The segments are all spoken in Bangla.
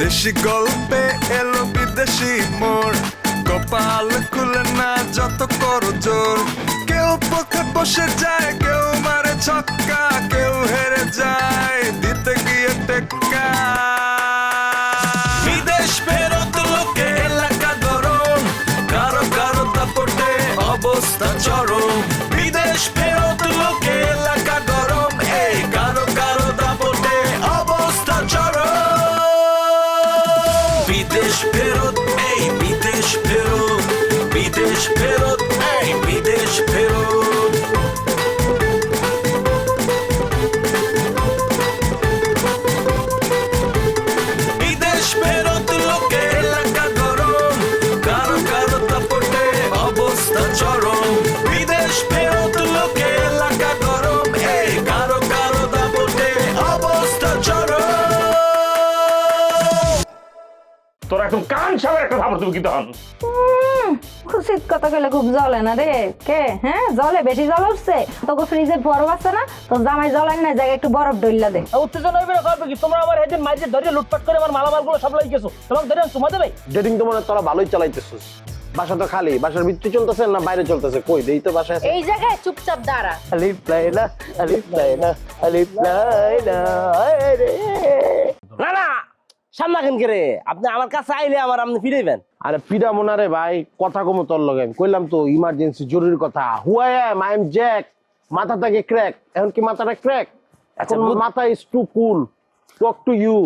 দেশি গল্পে এলো বিদেশি মোড়, কপাল খুলে না যত করো জোর। কেউ পথে বসে যায়, কেউ মারে ছক্কা, কেউ হেরে যায় দিতে গিয়ে টেক্কা। বিদেশ ফেরত লোকে এলাকা গরম, কারো কারো দাপটে অবস্থা চরম। বিদেশ ফেরত লোকে এলাকা গরম, এই কারো কারো দাপটে অবস্থা চরম। বিদেশ ফেরত, এই বিদেশ ফেরত, বিদেশ ফেরত, এই বিদেশ ফেরত। বিদেশ ফেরত লোকে এলাকা গরম, কারো কারো দাপটে অবস্থা চরম। বিদেশ ফেরত লোকে এলাকা গরম, এই কারো কারো দাপটে অবস্থা চরম। তোর এখন কান সামনে একটা থাপড় তুমি কি তখন? খুশির কথা কইলে খুব জ্বলে না রে। কে হ্যাঁ জ্বলে, বেশি জ্বল উঠছে। তোকে ফ্রিজে বরফ আছে না, তোর জামাই জ্বলাই না, জায়গায় একটু বরফ ডইলা দে। উত্তেজনা হইবে না করবে কি? তোমরা আমার হেডের মাঝে ধরে লুটপাট করে আমার মালামালগুলো সব লই গেছো, তোমাকে ধরে তোমাদের ভাই ডেটিং তো মনে হয় তোরা ভালোই চালাইতেছিস। বাসা তো খালি, বাসার ভিতরে চলতেছে না বাইরে চলতেছে? কই দেই তো বাসায় আছে। এই জায়গায় চুপচাপ দাঁড়া। আলিফ লাইলা, আলিফ লাইলা, আলিফ লাইলা। না না সামনা কেন করে? আপনি আমার কাছে আইলে আমার আপনি ফিরাইবেন। আরে পিডা মনা রে ভাই, কথা কম তোর লগে। কইলাম তো ইমার্জেন্সি জরুরি কথা। Who I am Jack. মাথা থেকে ক্র্যাক। এখন কি মাথাটা ক্র্যাক? এখন মাথা is too cool talk to you,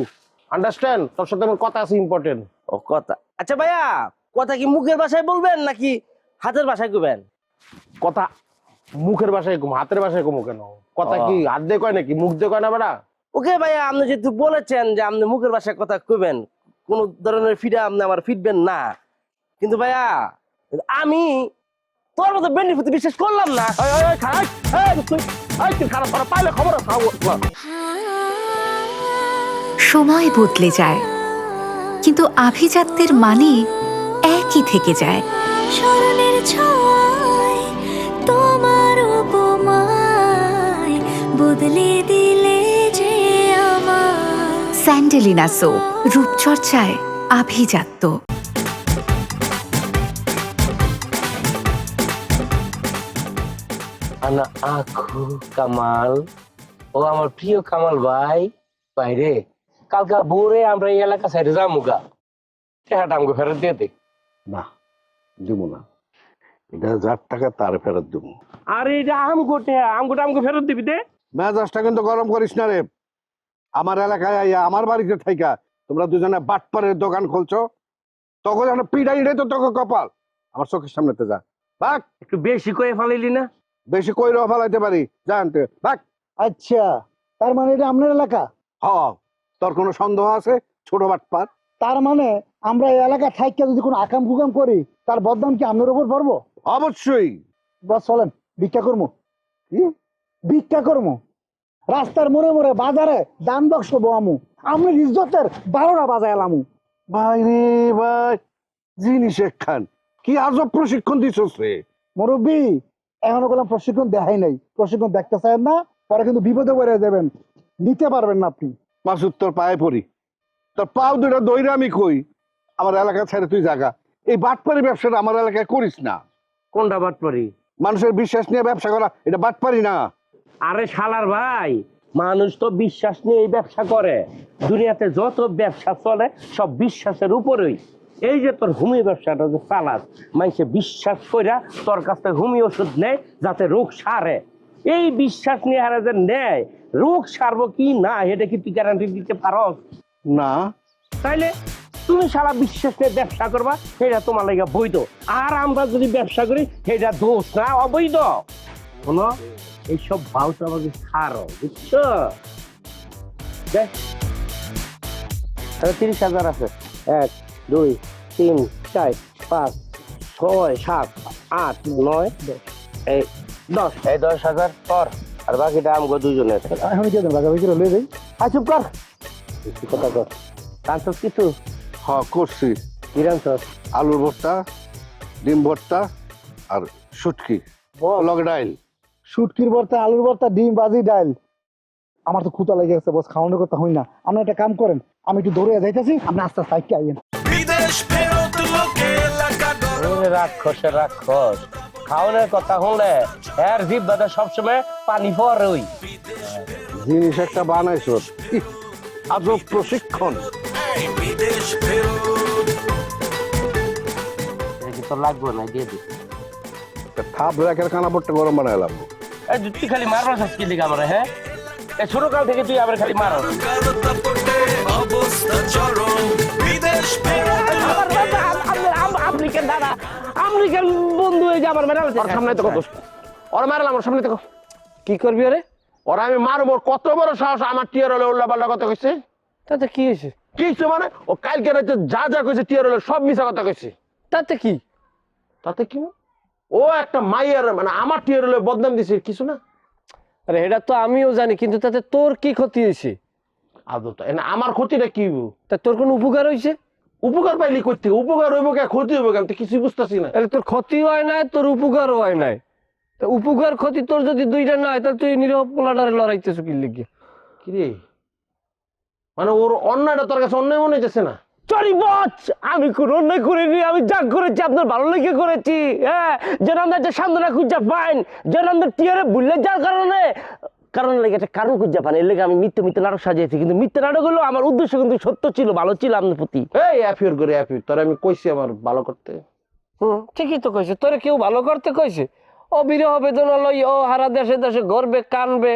understand? তোর সাথে আমার কথা আছে ইম্পর্টেন্ট। ও কথা। আচ্ছা ভাইয়া, কথা কি মুখের ভাষায় বলবেন নাকি হাতের ভাষায় কইবেন? কথা মুখের ভাষায় কম, হাতের ভাষায় কম কেন? কথা কি হাত দিয়ে কয় নাকি, মুখ দিয়ে কয় না বেড়া? ওকে ভাইয়া, আপনি যেহেতু বলেছেন যে আপনি মুখের ভাষায় কথা কইবেন, কোন ধরনের ফিডা আপনি আমার ফিটবেন না, কিন্তু ভাইয়া আমি তোর মতো বেন্ডির প্রতি বিশ্বাস করলাম না। খারাপ করা পাইলে খবর আছে। সময় বদলে যায়, কিন্তু আভিজাত্যের মানে একই থেকে যায়। স্মরণের ছোঁয়ায় তোমার উপমায় বদলে দিলে যে আমার। স্যান্ডেলিনা সো, রূপচর্চায় আভিজাত্য। আনা আখু কামাল, ও আমার প্রিয় কামাল ভাই। বাইরে কালকা ভোরে আমরা এই এলাকা সাইডে যামুগা, টাকাটা আমাকে ফেরত দিয়ে দে। না দিব না, এটা যার টাকা তার ফেরত দিব। আরে এটা আমগোটে, আমগোটা আমাকে ফেরত দিবি দে। মেজাজটা কিন্তু গরম করিস না রে। আমার এলাকায় আইয়া আমার বাড়িতে থাইকা তোমরা দুজনে বাটপারের দোকান খুলছো, তখন যেন পিড়াই রে তো তোকে কপাল। আমার চোখের সামনেতে যা, ভাগ। একটু বেশি করে ফেলাইলি না? বেশি কইরেও ফেলাইতে পারি, জানতে ভাগ। আচ্ছা, তার মানে এটা আপনার এলাকা? হ, তোর কোনো সন্দেহ আছে ছোট বাটপার? তার মানে আমরা এই এলাকা থাইকা যদি কোনো আকাম কুকাম করি, তার বদনাম কি আপনার উপর পড়বো? অবশ্যই। বস চলেন ভিক্ষা করবো। কি ভিক্ষা করবো? রাস্তার মোড়ে মোড়ে বাজারে দান বক্স বোয়ামু, আমি ইজ্জতের 12টা বাজায় এলামু। ভাই রে ভাই, জিনিস একখান কি আজব প্রশিক্ষণ দিছস রে। মুরব্বী, এখনো কোনো প্রশিক্ষণ দেখাই নাই। প্রশিক্ষণ দেখতে চান না, পরে কিন্তু বিপদে পড়ে যাবেন, নিতে পারবেন না আপনি। মাসুদ তোর পায়ে পড়ি, তোর পাও দুটা দইরা আমি কই, আমার এলাকা ছেড়ে তুই জাগা। এই বাটপারি ব্যবসাটা আমার এলাকায় করিস না। কোনটা বাটপারি? মানুষের বিশ্বাস নিয়ে ব্যবসা করা, এটা বাটপারি না। আরে শালার ভাই, মানুষ তো বিশ্বাস নিয়ে এই ব্যবসা করে। দুনিয়াতে যত ব্যবসা চলে সব বিশ্বাসের উপরেই। এই যে তোর হুমি ব্যবসাটা যে চালাস, মানুষে বিশ্বাস কইরা তোর কাছ থেকে হুমি ওষুধ নেয় যাতে রোগ সারে। এই বিশ্বাস নিয়ে হারা যে নেয়, রোগ সারবো কি না এটা কি তুই গ্যারান্টি দিতে পারস? না। তাইলে তুমি সারা বিশ্বাস নিয়ে ব্যবসা করবা, সেটা তোমার লাগে বৈধ। আর আমরা যদি ব্যবসা করি সেটা দোষ না, অবৈধ। শোনো, এইসব ভাউটা আমাকে ছাড়ো, বুঝছো? 30,000 আছে। 1 2 3 4 5 6 7 8 9 10। এই 10, এই 10,000 পর, আর বাকিটা আমগো দুজনের। এখন কি দেন বাগা বিক্রি লয়ে যাই। আয় চুপ কর, বেশি কথা কর। কাঁচস কিছু? হ করছি। কি রাঁধছস? আলুর ভর্তা, ডিম ভর্তা আর শুটকি লগে ডাইল। শুটকির ভর্তা, আলুর ভর্তা, ডিম, বাজি, ডাল। আমার তো ক্ষুধা লেগে গেছে বস, খাওয়ানোর কথা হই না। আপনি একটা কাম করেন, আমি একটু দৌড়ে যাইতেছি, আপনি আস্তে আস্তে আইকে আইয়েন। বিদেশ ফেরত লোকে এলাকা গরম। রাক্ষসের রাক্ষস খাওয়ানোর কথা হলে এর জিভ দাদা সবসময় পানি পরে ওই জিনিস একটা বানাইছো, আজব প্রশিক্ষণ। এই বিদেশ ফেরত। তো লাগবে না, দিয়ে দিই। থাপ রেখের কানাপট্টা গরম বানাইলাম। এই তুই খালি মারবা কি লিখা আমার, হ্যাঁ এই ছোট কাল থেকে তুই আবার খালি মারো। কারো দাপটে অবস্থা চরম। বিদেশ ফেরত। আপনি কেন দাদা, আপনি কেন বন্ধু হয়ে যে আমার মেরাল সামনে তো কত ওরা মারলাম, ওর সামনে দেখো কি করবি রে? ওরা আমি মারবো, কত বড় সাহস আমার টিয়ার হলে উল্লা পাল্টা কথা কইছে। তাতে কি হয়েছে? কি হইছে মানে? ও কালকে রাতে যা যা কইছে টিয়ার হলে সব মিছা কথা কইছে। তাতে কি? তাতে কি? ও একটা মাইয়ার মানে আমার টিয়ার হলে বদনাম দিছে, কিছু না। আরে এটা তো আমিও জানি, কিন্তু তাতে তোর কি ক্ষতি হয়েছে? আদৌ তো আমার ক্ষতিটা কি? তা তোর কোনো উপকার হয়েছে? উপকার পাইলি করতে, উপকার হইব কে ক্ষতি হইব কে? আমি তো কিছুই বুঝতেছি না। তাহলে তোর ক্ষতি হয় নাই, তোর উপকারও হয় নাই। তা উপকার ক্ষতি তোর যদি দুইটা না হয়, তাহলে তুই নিরব পোলাটারে লড়াইতেছ কি লিখে? কি রে, মানে ওর অন্যায়টা তোর কাছে অন্যায় মনে হইতেছে না? সরি বস, আমি কোন অন্যায় করিনি, আমি যা করেছি আপনার ভালো লেগে করেছি। হ্যাঁ, যেন আমরা একটা সান্ত্বনা খুঁজা পাইন, যেন আমরা টিয়ারে ভুললে যার কারণ লেগে একটা কারণ খুঁজা পান, এর লেগে আমি মিথ্যে নাটক সাজিয়েছি। কিন্তু মিথ্যে নাটক হলো আমার উদ্দেশ্য কিন্তু সত্য ছিল, ভালো ছিল আপনার প্রতি। এই অ্যাফিওর করে অ্যাফিওর, তোর আমি কইছি আমার ভালো করতে। ঠিকই তো কইছে, তোরে কেউ ভালো করতে কইছে? ও বিরহ বেদনা লই ও হারা দেশে দেশে গর্বে কানবে,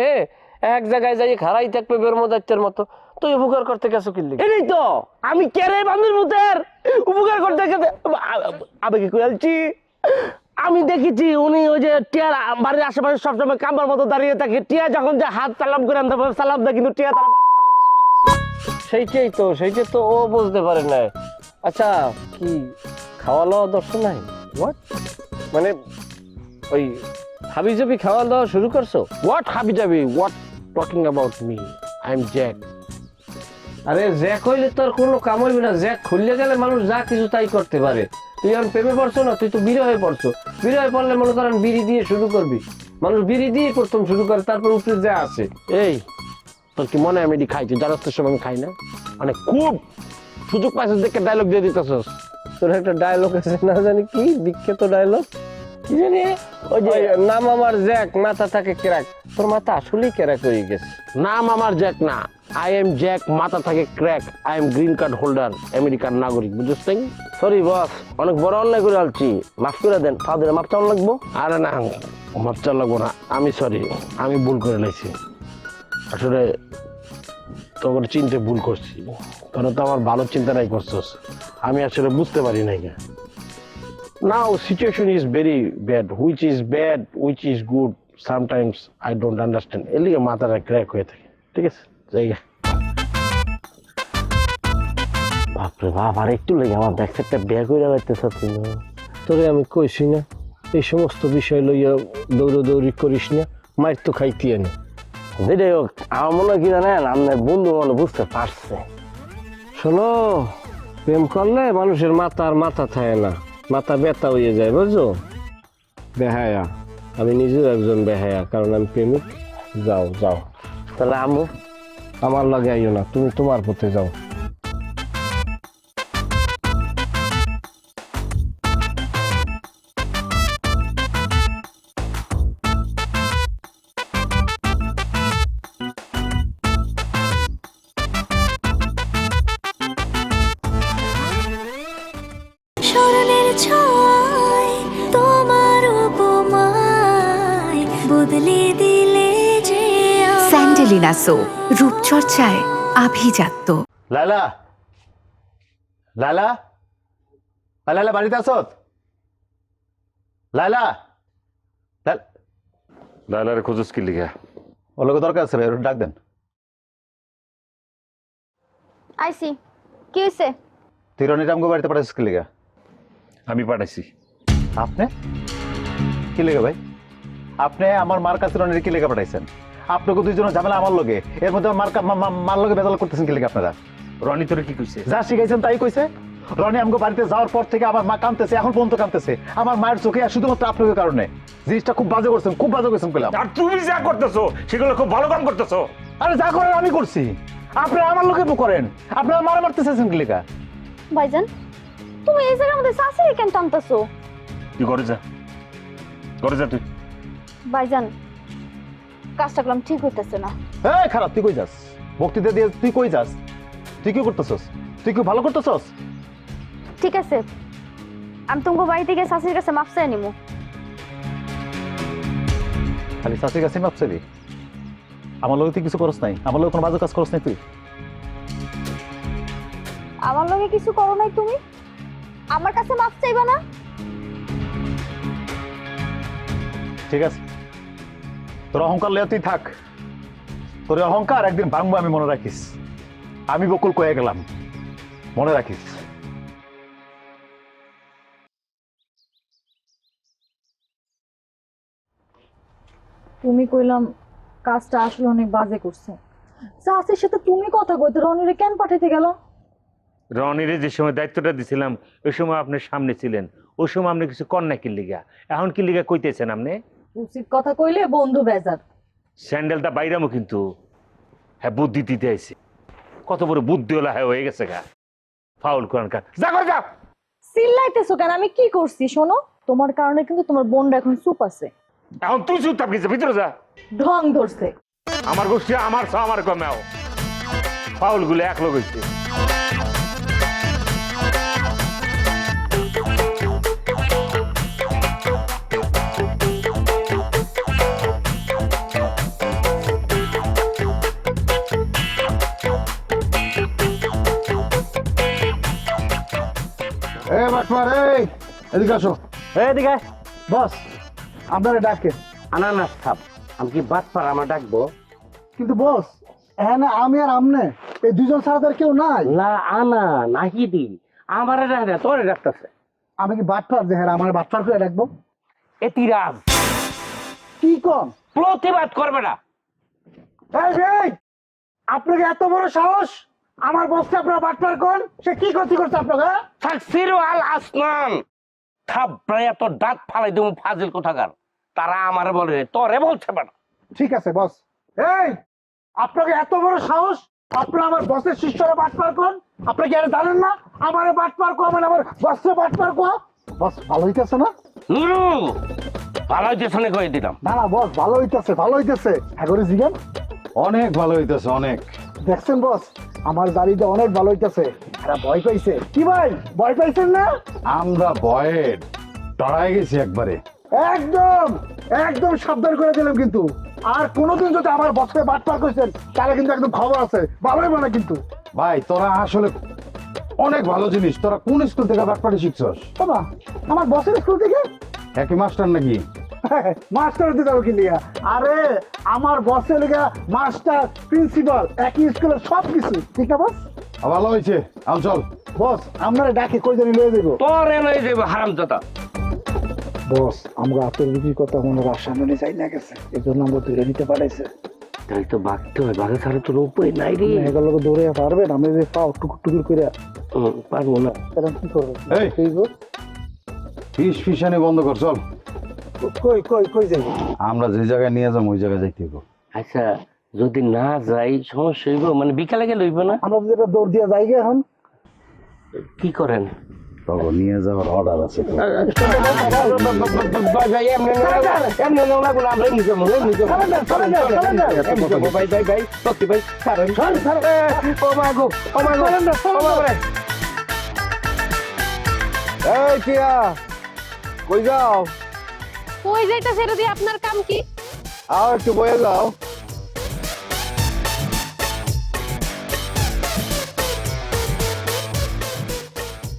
এক জায়গায় যাই হারাই থাকবে বেরমদাচ্ছের মতো। তুই উপকার করতে গেছো কি লিখে? এই তো আমি কেরে বান্ধব মুতের উপকার করতে গেছে আবেগে কইলছি। আমি দেখেছি উনি ওই যে টিয়ার বাড়ির আশেপাশে সবসময় কাম্বার মতো দাঁড়িয়ে থাকে, টিয়া যখন যে হাত সালাম করে আনতে পারে সালাম দেয়, কিন্তু টিয়া তারা সেইটাই তো ও বুঝতে পারে না। আচ্ছা কি খাওয়া দাওয়া দর্শন নাই? হোয়াট মানে ওই হাবি জাবি খাওয়া দাওয়া শুরু করছো? হোয়াট হাবি যাবি? What talking about me? I am Jack. আরে জ্যাক হইলে তোর কোনো কাম হইবে না। জ্যাক খুললে গেলে মানুষ যা কিছু তাই করতে পারে। তুই এখন প্রেমে পড়ছো না, তুই তো বিরহে পড়ছো। বিরহে পড়লে মনে করেন বিড়ি দিয়ে শুরু করবি, মানুষ বিড়ি দিয়ে প্রথম শুরু করে, তারপর উপরে যা আছে। এই তোর কি মনে আমি এটি খাইছি? জানাস তো সময় আমি খাই না, মানে খুব সুযোগ পাইছিস দেখে ডায়লগ দিয়ে দিতেছস। তোর একটা ডায়লগ আছে না জানি কি বিখ্যাত ডায়লগ, কি জানি ওই যে নাম আমার জ্যাক মাথা থাকে ক্র্যাক। তোর মাথা আসলেই ক্র্যাক হয়ে গেছে। নাম আমার জ্যাক না, আই এম জ্যাক, মাথা থাকে crack. I am green card holder, American নাগরিক, বুঝছেন? সরি বস, অনেক বড় অন্যায় করে আলছি, মাফ করে দেন। তাদের মাপ চাওয়া লাগবো? আরে না, মাপ চাওয়া লাগবো না। আমি সরি, আমি ভুল করে লাইছি। আসলে তোর চিনতে ভুল করছি, তোরা তো আমার ভালো চিন্তা নাই করছস, আমি আসলে বুঝতে পারি নাই। Now situation is very bad, which is bad, which is good, sometimes I don't understand. এর লিগে মাথাটা ক্র্যাক হয়ে থাকে, ঠিক আছে? জায়গা বাপরে বাপ, আর একটু লেগে আমার ব্যাগ সেটটা বের করে রাখতে চাচ্ছি না। তোরে আমি কইছি না এই সমস্ত বিষয় লইয়া দৌড়ি করিস না, মাইর তো খাইতি না। যেটাই হোক, আমার মনে হয় কি জানেন, আপনার বন্ধু মনে বুঝতে পারছে। শোনো, প্রেম করলে মানুষের মাথা থাকে না, মাথা ব্যথা হয়ে যায়, বুঝছো? বেহায়া, আমি নিজেও একজন বেহায়া, কারণ আমি প্রেমিক। যাও যাও, তাহলে আমু আমার লগে আইও না, তুমি তোমার পথে যাও। স্মরণের ছয় তোমার উপমায় বদলে দিলে যে স্যান্ডেলিনা সো, রূপচর্চায় আভিজাত্য। লালা, লালা, লালা বাড়িতে আসত? লালা, লাইলার খোঁজস কি লিখা? ওর লোক দরকার আছে ভাই, ওর ডাক দেন। আইসি, কি হয়েছে? তুই রনির আমগো বাড়িতে পাঠাইছিস কি লিগা? আমি পাঠাইছি। আপনি কি লেগে ভাই? আপনি আমার মার কাছে রনির কি লেগে পাঠাইছেন? আপনাকে দুইজন ঝামেলা আমার লগে, এর মধ্যে মার লগে বেজাল করতেছেন কি লেগে আপনারা? রনি তোরে কি কইছে? যা শিখাইছেন তাই কইছে। রনি আমগো বাড়িতে যাওয়ার পর থেকে আমার মা কাঁদতেছে, এখন পর্যন্ত কাঁদতেছে আমার মায়ের চোখে, আর শুধুমাত্র আপনাদের কারণে। জিনিসটা খুব বাজে করছেন, খুব বাজে করছেন কইলাম। আর তুমি যা করতেছো সেগুলো খুব ভালো কাম করতেছো। আরে যা করেন আমি করছি, আপনি আমার লোকে করেন, আপনি মারা মারতে চাইছেন কি লেখা? ভাইজান তুমি এই জায়গার মধ্যে শাশুড়ি কেন টানতেছো? তুই ঘরে যা, ঘরে যা তুই। ভাইজান কাজটা করলাম ঠিক হইতেছে না। এই খারাপ, তুই কই যাস? বক্তৃতা দিয়ে তুই কই যাস? তুই কি করতেছস? তুই কি ভালো করতেছস? ঠিক আছে আমি তোমাকে বাড়ি থেকে শাশুড়ির কাছে মাপ চাই নিমু। খালি শাশুড়ির কাছে মাপ চাইবি? আমার লোকে তুই কিছু করস নাই, আমার লোকে কোনো বাজে কাজ করস নাই তুই? আমার লগে কিছু করো নাই তুমি, আমার কাছে মাপ চাইবা না? ঠিক আছে, তোর অহংকার লেয়া তুই থাক, তোর এই অহংকার একদিন ভাঙবো আমি, মনে রাখিস। আমি বকুল কয়ে গেলাম, মনে রাখিস। তুমি কইলাম কাজটা আসলে অনেক বাজে করছে, চাষির সাথে তুমি কথা কইতে রনিরে কেন পাঠাইতে গেল? রনিরে যে সময় দায়িত্বটা দিছিলাম ওই সময় আপনি সামনে ছিলেন, ওই সময় আপনি কিছু কন্যা কি লিগা, এখন কি লিগা কইতেছেন আপনি? উচিত কথা কইলে বন্ধু বেজার। স্যান্ডেলটা বাইরামো কিন্তু, হ্যাঁ বুদ্ধি দিতে আইছে, কত বড় বুদ্ধি ওলা হ্যাঁ হয়ে গেছে গা, ফাউল করান কার, যা করে যা। চিল্লাইতেছো কেন? আমি কি করছি শোনো, তোমার কারণে কিন্তু তোমার বোনটা এখন চুপ আছে। এখন তুই চুপ থাকছিস, ভিতরে যা। ঢং ধরছে আমার গোষ্ঠী আমার ছ আমার কমেও, ফাউল গুলো এক লোক হইছে। এদিকে আসো। এদিকে বস আপনারা ডাকে। আনানাস খাপ, আমি কি বাটপার আমার ডাকবো? কিন্তু বস এখানে আমি আর আমনে এই দুজন ছাড়া তো আর কেউ নাই। না আনা নাহি দি আমার তোরে ডাকতেছে। আমি কি বাটপার যে হ্যাঁ আমার বাটপার করে ডাকবো? এতিরাজ কি কম? প্রতিবাদ করবে না। এই আপনাকে এত বড় সাহস, আমার বসকে আপনারা বাটপার কোন? সে কি ক্ষতি করছে আপনাকে? তাকসিরু আল আসনান, থাবড়ায় এত দাঁত ফালাই দেবো ফাজিল কোথাকার। তারা আমারে বলে, তোরে বলছে না। ঠিক আছে বস। এই আপনাকে এত বড় সাহস, আপনারা আমার বসের শিষ্যরা বাটপার কোন? আপনি কি আর জানেন না আমার বাটপার কো মানে আমার বসকে বাটপার কো? বস ভালো হইতেছে না? নুরু ভালো হইতেছে কয়ে দিলাম। না না বস ভালো হইতেছে, ভালো হইতেছে। এগরে জিগান অনেক ভালো হইতেছে, অনেক। দেখছেন বস আমার দাড়িটা অনেক ভালো হইতেছে। এরা ভয় পাইছে। কি ভাই ভয় পাইছেন না? আমরা ভয়ে ডরাই গেছি একবারে। একদম একদম সাবধান করে দিলাম, কিন্তু আর কোনোদিন যদি আমার বসকে বাটপার করেছেন তাহলে কিন্তু একদম খবর আছে, ভালোই মানে কিন্তু। ভাই তোরা আসলে অনেক ভালো জিনিস। তোরা কোন স্কুল থেকে বাটপাটি শিখছস? বাবা আমার বসের স্কুল থেকে? একই মাস্টার নাকি? মাস্টার দিতে হবে কি লিগা? আরে আমার বসের লিগা মাস্টার প্রিন্সিপাল একই স্কুলের সব কিছু। ঠিক না বস? ভালো হয়েছে, আম চল। বস আপনারা ডাকে কই জানি লয়ে দেবো। তোরে লয়ে যাবো হারামজাদা। বস আমরা আতর বিক্রির কথা মনে হয় সামনে যাই না গেছে, এই জন্য আমরা ধরে নিতে পারাইছে। তাই তো বাঘতে হয়, বাঘে ছাড়া তোর উপায় নাই রে। এগুলো দৌড়ে পারবেন? আমি যে পাও টুকুর টুকুর করে পারবো না। এখন কি করবো? এই ফিস ফিসানি বন্ধ কর, চল। কই কই কই যাই? আমরা যে জায়গায় নিয়ে যাবো ওই জায়গায় যাইতে হবে। আচ্ছা যদি না যাই সমস্যা হইব? মানে বিকালে গেলে হইব না? আমরা যেটা দৌড় দিয়া যাই গে এখন। কি করেন? তখন নিয়ে যাওয়ার অর্ডার আছে তো। এই কিয়া কই যাও? কই যাইতাছে এটা দিয়ে আপনার কাম কি? আও একটু বয়ে যাও।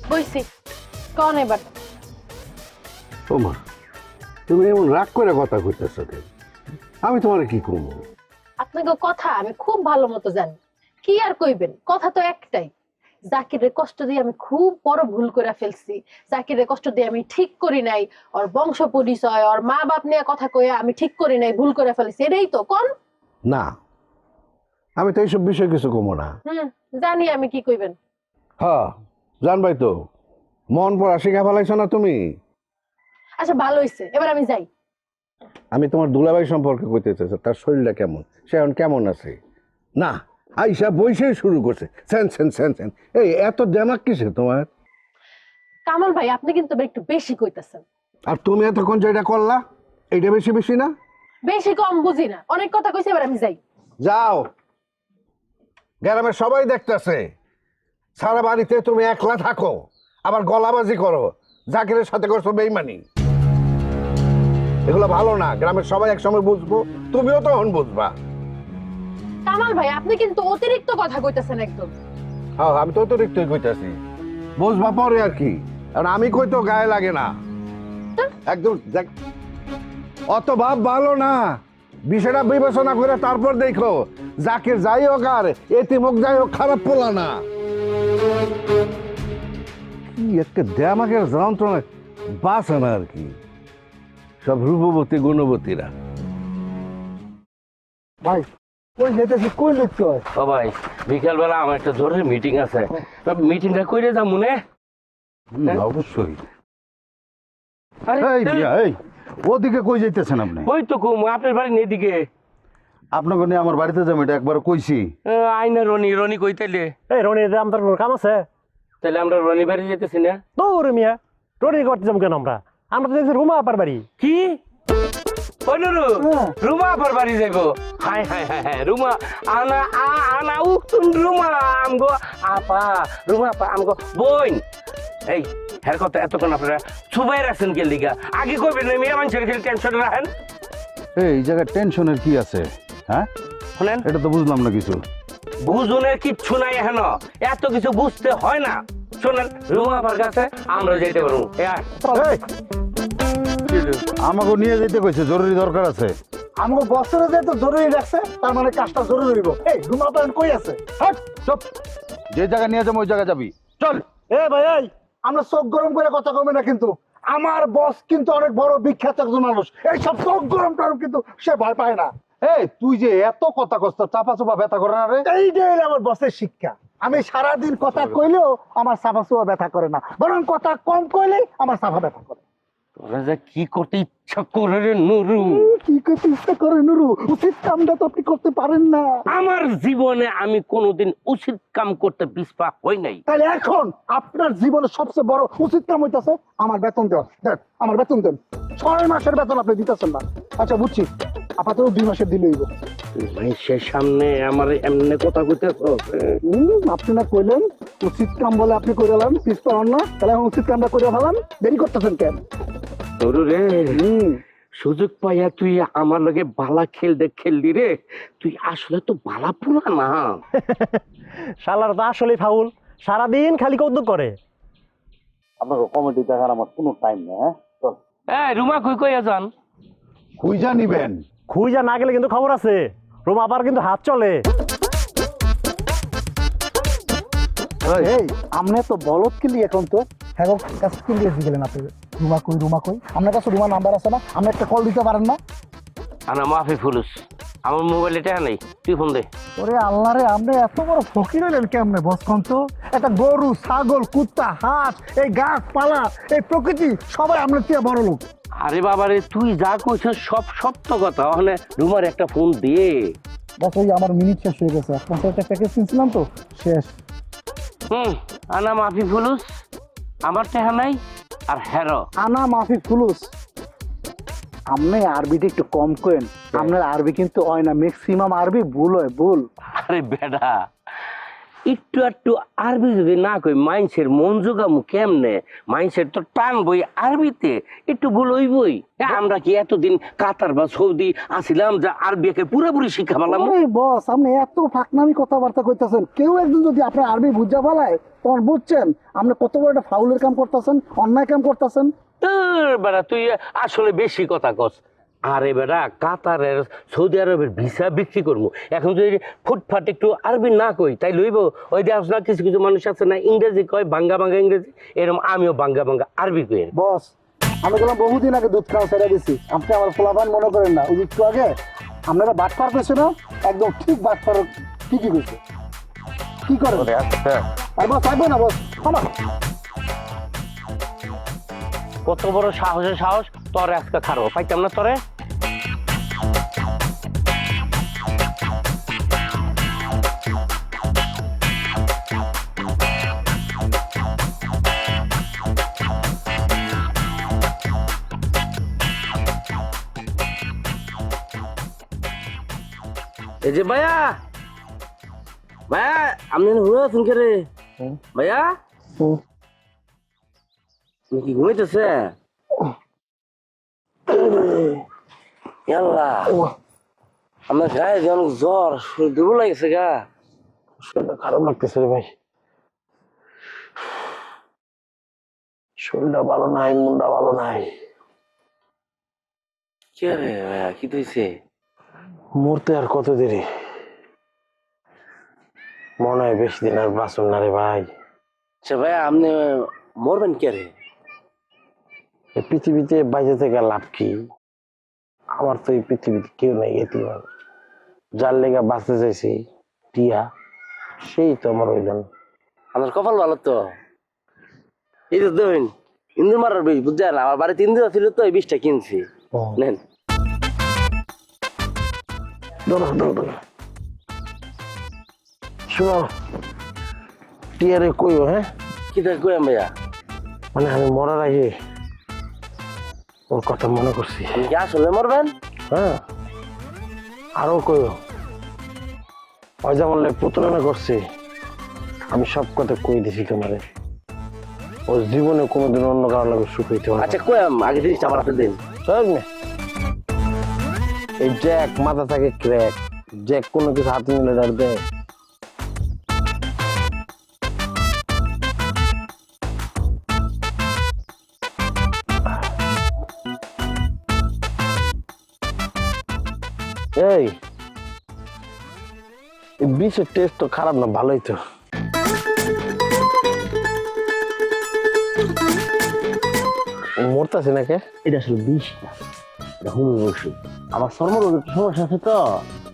বইছি কোন এবার? ওমা তুমি এমন রাগ করে কথা কইতেছ কেন? আমি তোমার কি করবো? আপনাকে কথা আমি খুব ভালো মতো জানি, কি আর কইবেন, কথা তো একটাই। জাকিরের কষ্ট দিয়ে আমি খুব বড় ভুল করে ফেলছি। জাকিরের কষ্ট দিয়ে আমি ঠিক করি নাই, ওর বংশ পরিচয় ওর মা বাপ নিয়ে কথা কয়ে আমি ঠিক করি নাই, ভুল করে ফেলছি। এটাই তো কোন? না আমি তো এইসব বিষয় কিছু কমো না। জানি আমি কি কইবেন। হ্যাঁ জানবাই তো, মন পড়া শিখা ফেলাইছো না তুমি। আচ্ছা ভালো হইছে, এবার আমি যাই। আমি তোমার দুলাভাই সম্পর্কে কইতে চাইছি, তার শরীরটা কেমন, সে এখন কেমন আছে? না, আইসা বইসে শুরু করছে সেন সেন সেন সেন। এই এত দেমাক কিসে তোমার? কামাল ভাই আপনি কিন্তু এবার একটু বেশি কইতেছেন। আর তুমি এতক্ষণ যেটা করলা এইটা বেশি বেশি না? বেশি কম বুঝি না, অনেক কথা কইছে, এবার আমি যাই। যাও, গ্রামের সবাই দেখতেছে সারা বাড়িতে তুমি একলা থাকো, আবার গলাবাজি করো, জাকিরের সাথে করছো বেইমানি। এগুলো ভালো না, গ্রামের সবাই একসময় বুঝবো, তুমিও তখন বুঝবা। কামাল ভাই আপনি কিন্তু অতিরিক্ত কথা কইতেছেন একদম। হ্যাঁ, আমি তো অতিরিক্তই কইতাছি, বুঝবা পরে আর কি। কারণ আমি কই তো গায়ে লাগে না একদম। দেখ, অত ভাব ভালো না, বিষয়টা বিবেচনা করে তারপর দেখো। জাকির যাই হোক আর এতিমুখ যাই হোক, খারাপ পোলা না। কি একটা দেমাগের যন্ত্রণা বাঁচে না আর কি, সব রূপবতী গুণবতীরা। ভাই কই যেতেছি, কই লিখতে হয়? ও ভাই, বিকালবেলা আমার একটা জরুরি মিটিং আছে, মিটিংটা কইরে যা মনে। অবশ্যই। আরে এই মিয়া, এই ওদিকে কই যাইতেছেন আপনি? ওই তো কুম আপনার বাড়ি এদিকে। আপনাকে নিয়ে আমার বাড়িতে যাবো, এটা একবার কইছি। আইনা রনি রনি কই তাইলে? এই রনি আমাদের কাম আছে, তাহলে আমরা রনি বাড়ি যেতেছি না? দৌড় মিয়া, রনি করতে যাবো কেন? আমরা আমরা তো দেখছি রুমা আপার বাড়ি। কি রুমা আপার বাড়ি যাইবো? High high high high, Ruma আনা আনা উঠুন, রুমা আমগো আপা, রুমা আপা আমগো বোন। এই হ্যার কথা এতক্ষণ আপনারা ছুবাই রাখছেন কে লিগা? আগে কইবেন না, মেয়ে মানুষের খেলে টেনশন রাখেন। এই জায়গায় টেনশনের কি আছে? হ্যাঁ, শুনেন, এটা তো বুঝলাম না কিছু। বুঝনের কিচ্ছু নাই এখন, এত কিছু বুঝতে হয় না। শোনেন, রুমা আপার কাছে আমরা যেতে পারবো। আমাকে নিয়ে যেতে কইছে, জরুরি দরকার আছে। আমাকে বছরে যে তো জরুরি রাখছে, তার মানে কাজটা জরুরি হইব। এই রুমা আপার কই আছে? চুপ, যে জায়গা নিয়ে যাবো ওই জায়গা যাবি, চল। এ ভাই, এই আমরা চোখ গরম করে কথা কমে না কিন্তু। আমার বস কিন্তু অনেক বড় বিখ্যাত একজন মানুষ, এই সব চোখ গরম টরম কিন্তু সে ভয় পায় না। এই তুই যে এত কথা কষ্ট, চাপা চোপা ব্যথা করে না রে? এইটাই আমার বসের শিক্ষা। আমি সারাদিন কথা কইলেও আমার চাপা চোপা ব্যথা করে না, বরং কথা কম কইলেই আমার চাপা ব্যথা করে। তোরা যে কি করতে ইচ্ছা করে রে নুরু? কি করতে ইচ্ছা করে নুরু? উচিত কামটা তো আপনি করতে পারেন না। আমার জীবনে আমি কোনোদিন উচিত কাম করতে পিছপা হই নাই। তাহলে এখন আপনার জীবনে সবচেয়ে বড় উচিত কাম হইতাছে আমার বেতন দেওয়া। দেন, আমার বেতন দেন। 6 মাসের বেতন আপনি দিতেছেন না। আচ্ছা বুঝছি, আপাতত 2 মাসের দিলেই হইব। মানুষের সামনে আমার এমনি কথা কইতেছ? আপনি না কইলেন উচিত কাম বলে আপনি করে এলেন, পিছপা হন না। তাহলে এখন উচিত কামটা করে ফেলান, দেরি করতেছেন কেন? তোর রে সুযোগ পাইয়া তুই আমার লগে বালা খেললি রে। তুই আসলে তো বালা পোলা না। শালার তো আসলে ফাউল, সারাদিন খালি কৌতুক করে। আপনাকে কমেডি দেখার আমার কোনো টাইম নেই। হ্যাঁ, চল। রুমা কইয়া যান। খুঁজা নিবেন? খুঁজা না গেলে কিন্তু খবর আছে, রুমা আবার কিন্তু হাত চলে। এই আমনে তো বলত কিলি এখন তো হ্যাঁ কাছে কি দিয়ে গেলেন আপনি? রুমা কই, রুমা কই? আপনার কাছে রুমা নাম্বার আছে না? আপনি একটা কল দিতে পারেন না? আনা মাফি ফুলুস, আমার মোবাইলে টাকা নেই, তুই ফোন দে। ওরে আল্লাহ রে, আপনি এত বড় ফকির হলেন কেমনে বস? কোন তো একটা গরু, ছাগল, কুত্তা, হাঁস, এই গাছপালা, এই প্রকৃতি সবাই আপনার থেকে বড় লোক। আরে বাবা রে, তুই যা কইছিস সব সত্য কথা। ওখানে রুমার একটা ফোন দিয়ে। বস ওই আমার মিনিট শেষ হয়ে গেছে, 50 টাকা প্যাকেজ কিনছিলাম তো শেষ। আনা মাফি ফুলুস, আমার টাকা নাই। আর হ্যারো আনা মাফি ফুলুস। আপনি আরবিটা একটু কম করেন, আপনার আরবি কিন্তু হয় না, ম্যাক্সিমাম আরবি ভুল হয়, ভুল। আরে বেটা, একটু একটু আরবি যদি না কই মাইন্সের মন জোগামু কেমনে? মাইন্সের তো টান বই আরবিতে, একটু ভুল হইবই। আমরা কি এতদিন কাতার বা সৌদি আসিলাম যে আরবিকে পুরোপুরি শিক্ষা পেলাম? বস আপনি এত ফাঁকনামি কথাবার্তা কইতেছেন, কেউ একজন যদি আপনার আরবি বুঝা ফেলায় তখন বুঝছেন আপনি কত বড় একটা ফাউলের কাম করতেছেন, অন্যায় কাম করতেছেন। বেটা তুই আসলে বেশি কথা কস। আরে বেটা, কাতারের সৌদি আরবের ভিসা বিক্রি করবো, এখন যদি ফুটফাট একটু আরবি না কই তাই লইব? ওই দেখ না, কিছু কিছু মানুষ আছে না ইংরেজি কয়, বাঙ্গা বাঙ্গা ইংরেজি, এরকম আমিও বাঙ্গা বাঙ্গা আরবি কই। বস আমি গেলাম বহুদিন আগে দুধ খাওয়া ছেড়ে দিছি, আপনি আমার ফলাফান মনে করেন না। ওই একটু আগে আপনারা বাট পার করছে না, একদম ঠিক বাট পার ঠিকই করছে। কি করেন? আর বস থাকবে না বস, আমার কত বড় সাহসের সাহস তোর, আজকে খারো পাইতাম না তোরে। এই যে ভাইয়া ভাইয়া আপনি ঘুরে আছেন কে রে ভাইয়া আপনি কি ঘুমাইতেছে আমার গায়ে যেন জ্বর শরীর দুর্বল লাগছে গা শরীরটা খারাপ লাগতেছে রে ভাই শরীরটা ভালো নাই মনটা ভালো নাই কে রে ভাইয়া কি হয়েছে মরতে আর কত দেরি মনে হয় বেশি দিন আর বাঁচুন না রে ভাই আচ্ছা ভাইয়া আপনি মরবেন কে রে এই পৃথিবীতে বাইরে থেকে লাভ কি আমার তো এই পৃথিবীতে কেউ নেই এতিম যার লেগা বাঁচতে চাইছি টিয়া সেই তো আমার হইলেন আমার কপাল ভালো তো এই তো দেখুন ইন্দুর মারার বিষ বুঝছেন আমার বাড়িতে ইন্দুর ছিল তো এই বিষটা কিনছি নেন শোনো টিয়ারে কইও হ্যাঁ কি দেখ কইম ভাইয়া মানে আমি মরার আগে ওর কথা মনে করছি আপনি কি আসলে মরবেন হ্যাঁ আরো কইও ওই যেমন প্রতারণা করছি আমি সব কথা কই দিছি তোমারে ওর জীবনে কোনোদিন অন্য কারো লাগে সুখ হইতে পারে আচ্ছা কইম আগে জিনিসটা আমার হাতে দিন এই জ্যাক মাথা থাকে ক্র্যাক জ্যাক কোনো কিছু হাতে নিলে ডার দেয় এই বিষের টেস্ট তো খারাপ না ভালোই তো মরতাছি নাকি এটা আসলে বিষ না এটা হুমুর ওষুধ আমার চর্মরোগের সমস্যা আছে তো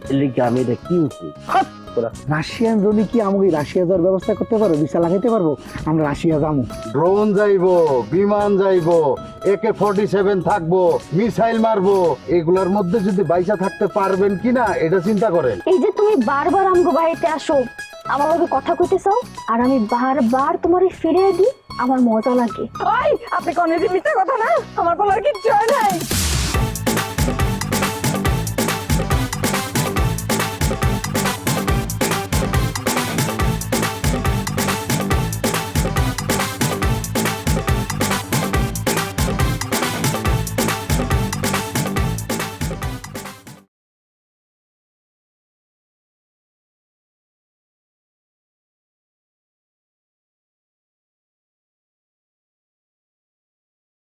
এর লিগে আমি এটা কিনছি রাশিয়ান রনি কি আমাকে রাশিয়া যাওয়ার ব্যবস্থা করতে পারবো ভিসা লাগাইতে পারবো আমরা রাশিয়া যাবো ড্রোন যাইবো বিমান যাইবো AK-47 থাকবো মিসাইল মারবো এগুলোর মধ্যে যদি বাইসা থাকতে পারবেন কিনা এটা চিন্তা করেন এই যে তুমি বারবার আমগো বাড়িতে আসো আমার লগে কথা কইতে চাও আর আমি বারবার তোমারে ফিরিয়ে দিই আমার মজা লাগে ওই আপনি কোন মিথ্যা কথা না আমার বলার কিচ্ছু হয় নাই